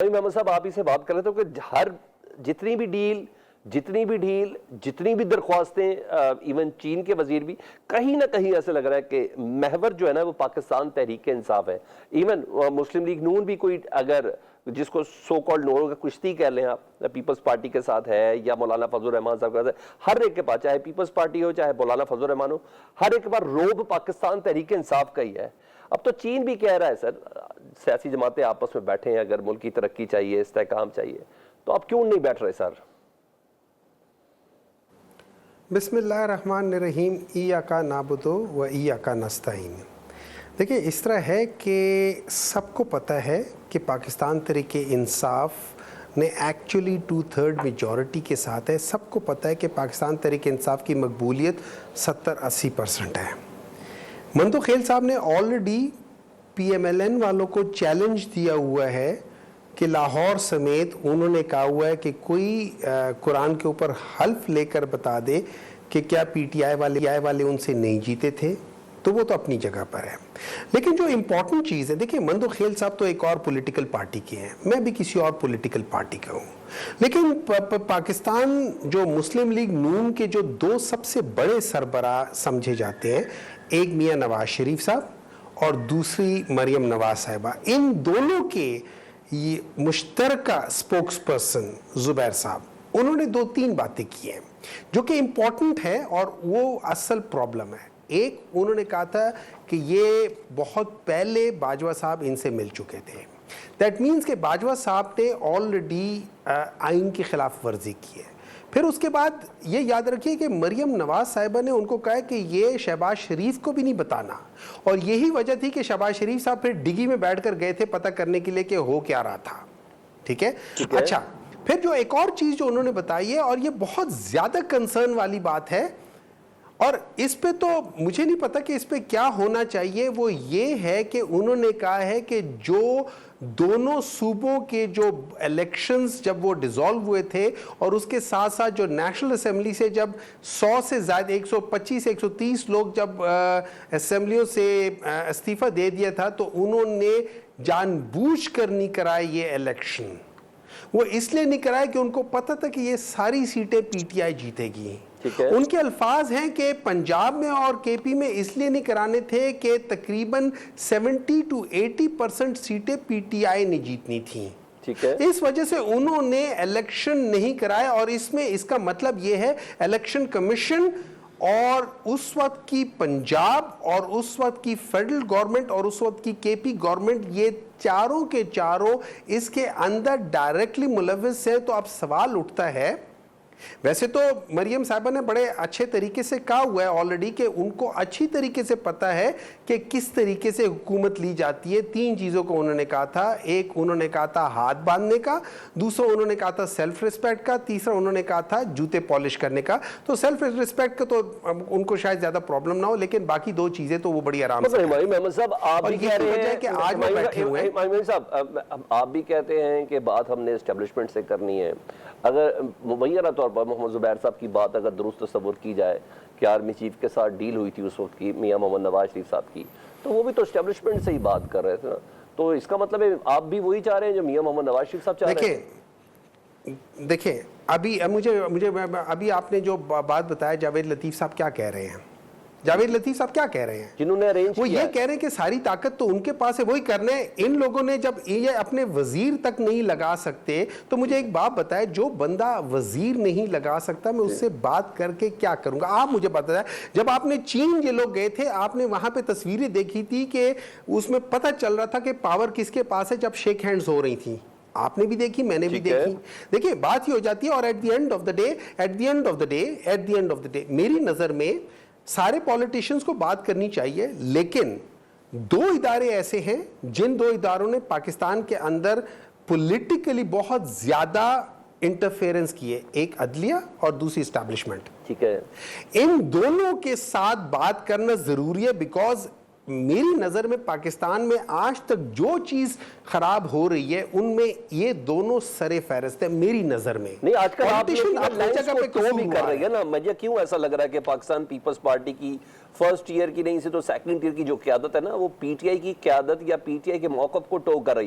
मोहम्मद साहब, आप इसे बात कर रहे थे कि हर जितनी भी दरख्वास्तें, इवन चीन के वजीर भी कहीं ना कहीं ऐसे लग रहा है कि महवर जो है ना वो पाकिस्तान तहरीक इंसाफ है। इवन मुस्लिम लीग नून भी कोई अगर जिसको सो कॉल्ड नोर का कुश्ती कह लें आप, पीपल्स पार्टी के साथ है या मौलाना फजल रहमान साहब के साथ है, हर एक के पास चाहे पीपल्स पार्टी हो चाहे मौलाना फजल रहमान हो, हर एक के पास रोब पाकिस्तान तहरीक इंसाफ का ही है। अब तो चीन भी कह रहा है सर, सियासी जमातें आपस में बैठे हैं, अगर मुल्क की तरक्की चाहिए, इस्तेहकाम चाहिए, तो आप क्यों नहीं बैठ रहे सर? बिस्मिल्लाहिर्रहमानिर्रहीम, इय्याका नाबुदु व इय्याका नस्तईन। देखिए, इस तरह है कि सबको पता है कि पाकिस्तान तहरीके इंसाफ ने एक्चुअली 2/3 मेजॉरिटी के साथ है। सबको पता है कि पाकिस्तान तहरीके इंसाफ की मकबूलियत 70-80% है। मंदो खेल साहब ने ऑलरेडी PMLN वालों को चैलेंज दिया हुआ है कि लाहौर समेत उन्होंने कहा हुआ है कि कोई कुरान के ऊपर हल्फ लेकर बता दे कि क्या PTI वाले उनसे नहीं जीते थे, तो वो तो अपनी जगह पर है। लेकिन जो इम्पोर्टेंट चीज़ है, देखिए, मंदो खेल साहब तो एक और पॉलिटिकल पार्टी के हैं, मैं भी किसी और पॉलिटिकल पार्टी का हूँ। लेकिन पाकिस्तान जो मुस्लिम लीग नून के जो दो सबसे बड़े सरबराह समझे जाते हैं, एक मियाँ नवाज शरीफ साहब और दूसरी मरियम नवाज साहिबा, इन दोनों के ये मुश्तरका स्पोक्स पर्सन जुबैर साहब, उन्होंने 2-3 बातें की हैं जो कि इम्पोर्टेंट है और वो असल प्रॉब्लम है। एक, उन्होंने कहा था कि ये बहुत पहले बाजवा साहब इनसे मिल चुके थे। दैट मीन्स कि बाजवा साहब ने ऑलरेडी आइन की खिलाफ वर्जी की है। फिर उसके बाद ये याद रखिए कि मरियम नवाज साहिबा ने उनको कहा कि ये शहबाज शरीफ को भी नहीं बताना, और यही वजह थी कि शहबाज शरीफ साहब फिर डिगी में बैठकर गए थे पता करने के लिए कि हो क्या रहा था। ठीक है? अच्छा, फिर जो एक और चीज़ जो उन्होंने बताई है, और ये बहुत ज़्यादा कंसर्न वाली बात है, और इस पे तो मुझे नहीं पता कि इस पे क्या होना चाहिए, वो ये है कि उन्होंने कहा है कि जो दोनों सूबों के जो इलेक्शंस जब वो डिसॉल्व हुए थे, और उसके साथ साथ जो नेशनल असेंबली से जब 100 से ज़्यादा 125-130 लोग जब असेंबलियों से इस्तीफ़ा दे दिया था, तो उन्होंने जानबूझकर नहीं कराए ये इलेक्शन। वो इसलिए नहीं कराया कि उनको पता था कि ये सारी सीटें PTI जीतेगी। उनके अल्फाज हैं कि पंजाब में और KP में इसलिए नहीं कराने थे कि तकरीबन 70-80% सीटें PTI ने जीतनी थी। ठीक है, इस वजह से उन्होंने इलेक्शन नहीं कराया, और इसमें इसका मतलब ये है इलेक्शन कमीशन और उस वक्त की पंजाब और उस वक्त की फेडरल गवर्नमेंट और उस वक्त की KP गवर्नमेंट, ये चारों के चारों इसके अंदर डायरेक्टली मुलव्विस है। तो अब सवाल उठता है, वैसे तो मरियम साहिबा ने बड़े अच्छे तरीके से कहा हुआ है ऑलरेडी कि उनको अच्छी तरीके से पता है कि किस तरीके से हुकूमत ली जाती है। 3 चीज़ों को उन्होंने कहा था। एक उन्होंने कहा था हाथ बांधने का, दूसरा उन्होंने कहा था सेल्फ रिस्पेक्ट का, तीसरा उन्होंने कहा था जूते पॉलिश करने का। तो सेल्फ रिस्पेक्ट का तो उनको शायद ज़्यादा प्रॉब्लम ना हो, लेकिन बाकी 2 चीज़ें तो वो बड़ी आराम से। मोहम्मद साहब, आप भी कह रहे हैं कि आज वो बैठे हुए हैं। मोहम्मद साहब, आप भी कहते हैं कि बात हमने एस्टेब्लिशमेंट से करनी है। अगर मुबैना तौर पर मोहम्मद जुबैर साहब की बात अगर दुरुस्त तस्वुर की जाए कि आर्मी चीफ के साथ डील हुई थी उस वक्त की मियां मोहम्मद नवाज शरीफ साहब की, तो वो भी तो एस्टेब्लिशमेंट से ही बात कर रहे थे ना। तो इसका मतलब है आप भी वही चाह रहे हैं जो मियां मोहम्मद नवाज शरीफ साहब चाह रहे हैं? देखिए, अभी अभी आपने जो बात बताया, जावेद लतीफ़ साहब क्या कह रहे हैं? जावेद लतीफ़ साहब क्या कह रहे हैं? जिन्होंने अरेंज वो ये कह रहे हैं कि सारी ताकत तो उनके पास है, वही करने। इन लोगों ने जब ये अपने वजीर तक नहीं लगा सकते, तो मुझे एक बात बताए, जो बंदा वजीर नहीं लगा सकता, मैं उससे बात करके क्या करूंगा? आप मुझे बताएं, जब आपने चीन ये लोग गए थे, आपने वहां पे तस्वीरें देखी थी कि उसमें पता चल रहा था कि पावर किसके पास है जब शेक हैंड्स हो रही थी। आपने भी देखी, मैंने भी देखी। देखिए, बात ये हो जाती है, और at the end of the day मेरी नजर में सारे पॉलिटिशियंस को बात करनी चाहिए, लेकिन 2 इदारे ऐसे हैं जिन 2 इदारों ने पाकिस्तान के अंदर पॉलिटिकली बहुत ज्यादा इंटरफेरेंस किए, एक अदलिया और दूसरी एस्टैब्लिशमेंट। ठीक है, इन दोनों के साथ बात करना जरूरी है, बिकॉज मेरी नजर में पाकिस्तान में आज तक जो चीज खराब हो रही है उनमें ये दोनों सरे फहरिस्त है मेरी नजर में। नहीं, आजकल आप जगह पे तो भी कर रही है ना। मुझे क्यों ऐसा लग रहा है कि पाकिस्तान पीपल्स पार्टी की फर्स्ट ईयर की नहीं से तो सेकंड ईयर की जो क्यादत है ना, वो PTI की क्यादत या PTI के मौकफ को टो कर रही है।